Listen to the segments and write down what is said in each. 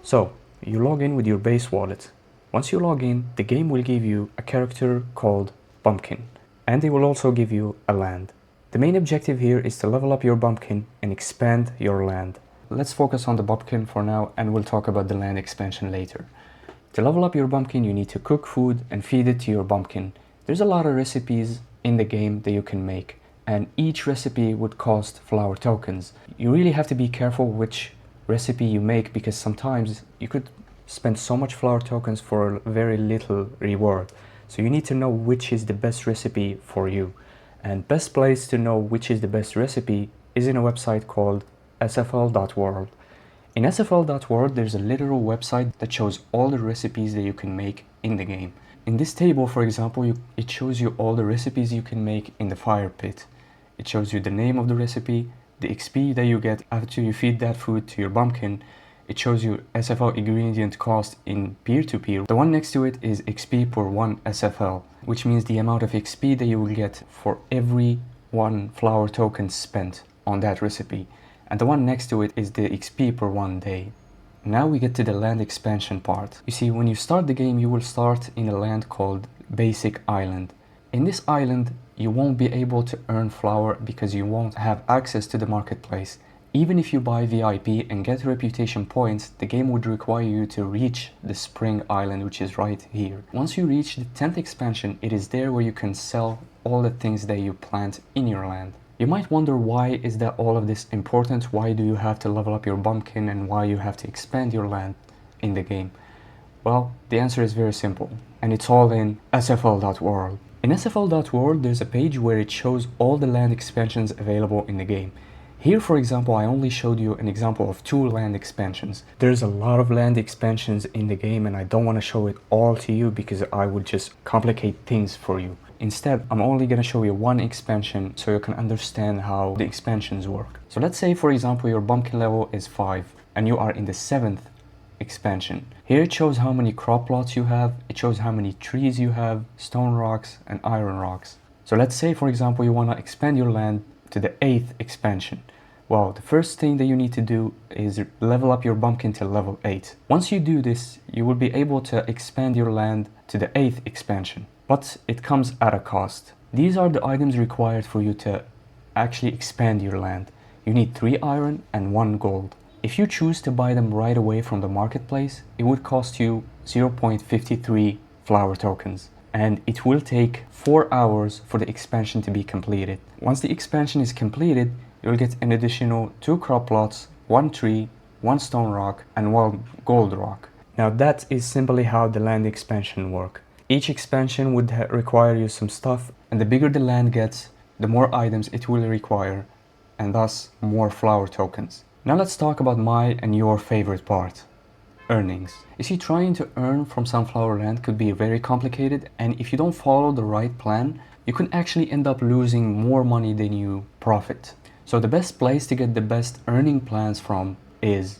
So, you log in with your base wallet. Once you log in, the game will give you a character called Bumpkin, and it will also give you a land. The main objective here is to level up your Bumpkin and expand your land. Let's focus on the Bumpkin for now, and we'll talk about the land expansion later. To level up your Bumpkin, you need to cook food and feed it to your Bumpkin. There's a lot of recipes in the game that you can make, and each recipe would cost flower tokens. You really have to be careful which recipe you make, because sometimes you could spend so much flower tokens for very little reward. So you need to know which is the best recipe for you. And best place to know which is the best recipe is in a website called sfl.world. In sfl.world, there's a literal website that shows all the recipes that you can make in the game. In this table, for example, it shows you all the recipes you can make in the fire pit. It shows you the name of the recipe, the XP that you get after you feed that food to your Bumpkin. It shows you SFL ingredient cost in peer-to-peer. The one next to it is XP per 1 SFL, which means the amount of XP that you will get for every 1 flower token spent on that recipe. And the one next to it is the XP per 1 day. Now we get to the land expansion part. You see, when you start the game, you will start in a land called Basic Island. In this island, you won't be able to earn flower because you won't have access to the marketplace. Even if you buy VIP and get reputation points, the game would require you to reach the Spring Island, which is right here. Once you reach the 10th expansion, it is there where you can sell all the things that you plant in your land. You might wonder, why is that all of this important? Why do you have to level up your Bumpkin and why you have to expand your land in the game? Well, the answer is very simple, and it's all in sfl.world. In sfl.world, there's a page where it shows all the land expansions available in the game. Here, for example, I only showed you an example of 2 land expansions. There's a lot of land expansions in the game, and I don't want to show it all to you because I would just complicate things for you. Instead, I'm only going to show you 1 expansion so you can understand how the expansions work. So let's say, for example, your Bumpkin level is 5 and you are in the 7th expansion. Here it shows how many crop plots you have, it shows how many trees you have, stone rocks and iron rocks. So let's say, for example, you want to expand your land to the 8th expansion. Well, the first thing that you need to do is level up your Bumpkin to level 8. Once you do this, you will be able to expand your land to the 8th expansion. But it comes at a cost. These are the items required for you to actually expand your land. You need 3 iron and 1 gold. If you choose to buy them right away from the marketplace, it would cost you 0.53 flower tokens. And it will take 4 hours for the expansion to be completed. Once the expansion is completed, you'll get an additional 2 crop plots, 1 tree, 1 stone rock, and 1 gold rock. Now that is simply how the land expansion works. Each expansion would require you some stuff, and the bigger the land gets, the more items it will require, and thus more flower tokens. Now let's talk about my and your favorite part, earnings. You see, trying to earn from Sunflower Land could be very complicated, and if you don't follow the right plan, you can actually end up losing more money than you profit. So the best place to get the best earning plans from is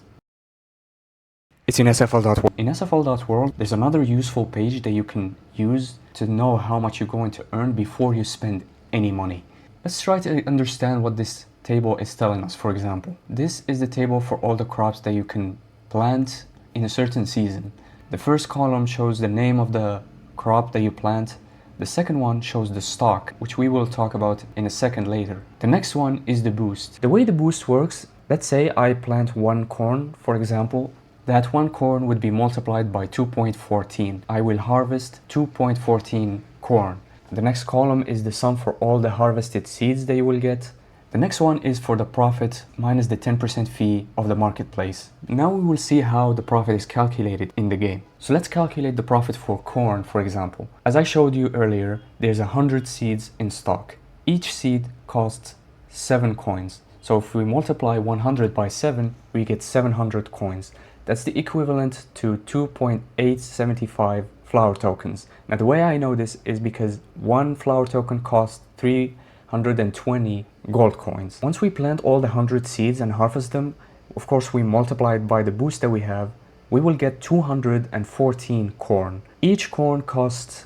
it's in sfl.world. In sfl.world, there's another useful page that you can use to know how much you're going to earn before you spend any money. Let's try to understand what this table is telling us. For example, this is the table for all the crops that you can plant in a certain season. The first column shows the name of the crop that you plant. The second one shows the stock, which we will talk about in a second later. The next one is the boost. The way the boost works, let's say I plant 1 corn, for example. That 1 corn would be multiplied by 2.14. I will harvest 2.14 corn. The next column is the sum for all the harvested seeds that you will get. The next one is for the profit minus the 10% fee of the marketplace. Now we will see how the profit is calculated in the game. So let's calculate the profit for corn, for example. As I showed you earlier, there's 100 seeds in stock. Each seed costs 7 coins. So if we multiply 100 by 7, we get 700 coins. That's the equivalent to 2.875 flower tokens. Now the way I know this is because 1 flower token costs 320 gold coins. Once we plant all the 100 seeds and harvest them, of course we multiply it by the boost that we have, we will get 214 corn. Each corn costs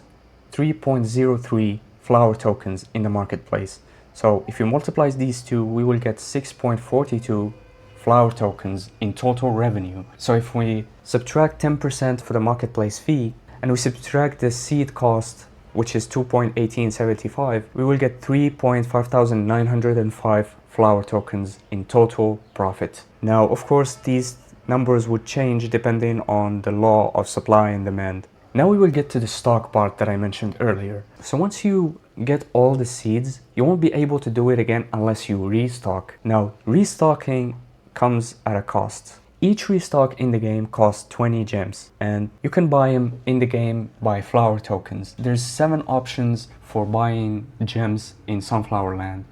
3.03 flower tokens in the marketplace. So if you multiply these two, we will get 6.42 flower tokens in total revenue. So if we subtract 10% for the marketplace fee and we subtract the seed cost, which is 2.1875, we will get 3,5905 flower tokens in total profit. Now, of course, these numbers would change depending on the law of supply and demand. Now we will get to the stock part that I mentioned earlier. So once you get all the seeds, you won't be able to do it again unless you restock. Now, restocking comes at a cost. Each restock in the game costs 20 gems, and you can buy them in the game by flower tokens. There's 7 options for buying gems in Sunflower Land.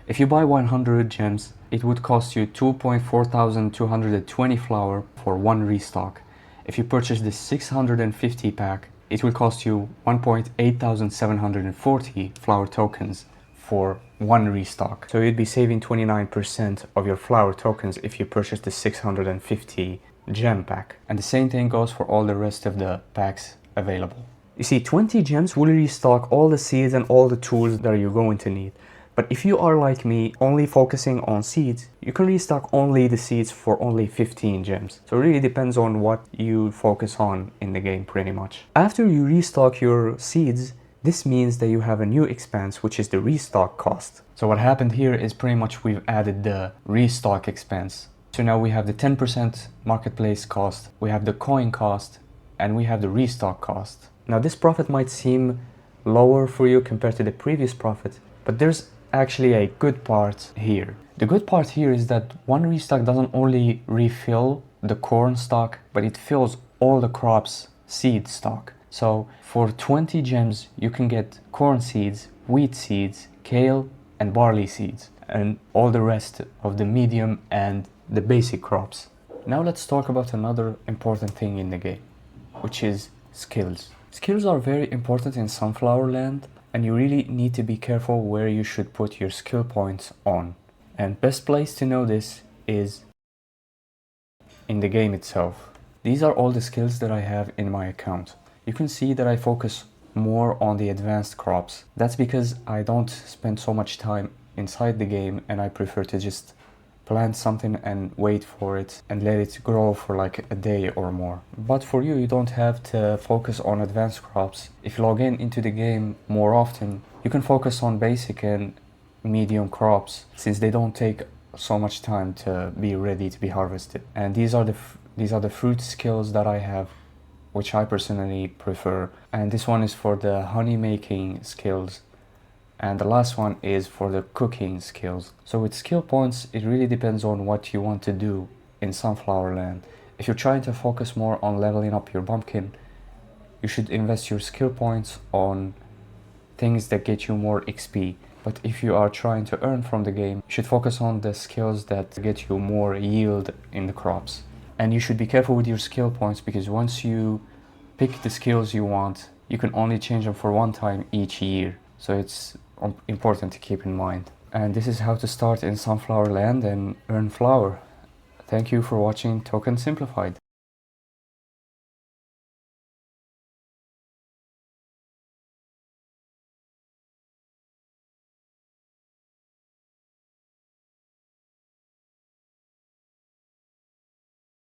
If you buy 100 gems, it would cost you 2,4220 flower for 1 restock. If you purchase the 650 pack, it will cost you 1,8740 flower tokens for 1 restock. So you'd be saving 29% of your flower tokens if you purchase the 650 gem pack. And the same thing goes for all the rest of the packs available. You see, 20 gems will restock all the seeds and all the tools that you're going to need. But if you are like me, only focusing on seeds, you can restock only the seeds for only 15 gems. So it really depends on what you focus on in the game pretty much. After you restock your seeds, this means that you have a new expense, which is the restock cost. So what happened here is pretty much we've added the restock expense. So now we have the 10% marketplace cost, we have the coin cost, and we have the restock cost. Now this profit might seem lower for you compared to the previous profit, but there's actually a good part here. The good part here is that one restock doesn't only refill the corn stock, but it fills all the crops seed stock. So for 20 gems you can get corn seeds, wheat seeds, kale and barley seeds, and all the rest of the medium and the basic crops. Now let's talk about another important thing in the game, which is skills. Skills are very important in Sunflower Land, and you really need to be careful where you should put your skill points on. And best place to know this is in the game itself. These are all the skills that I have in my account. You can see that I focus more on the advanced crops. That's because I don't spend so much time inside the game and I prefer to just plant something and wait for it and let it grow for like a day or more. But for you, you don't have to focus on advanced crops. If you log into the game more often, you can focus on basic and medium crops since they don't take so much time to be ready to be harvested. And these are the fruit skills that I have, which I personally prefer. And this one is for the honey making skills. And the last one is for the cooking skills. So with skill points, it really depends on what you want to do in Sunflower Land. If you're trying to focus more on leveling up your pumpkin, you should invest your skill points on things that get you more XP. But if you are trying to earn from the game, you should focus on the skills that get you more yield in the crops. And you should be careful with your skill points, because once you pick the skills you want, you can only change them for one time each year. So it's important to keep in mind. And this is how to start in Sunflower Land and earn flour. Thank you for watching Token Simplified.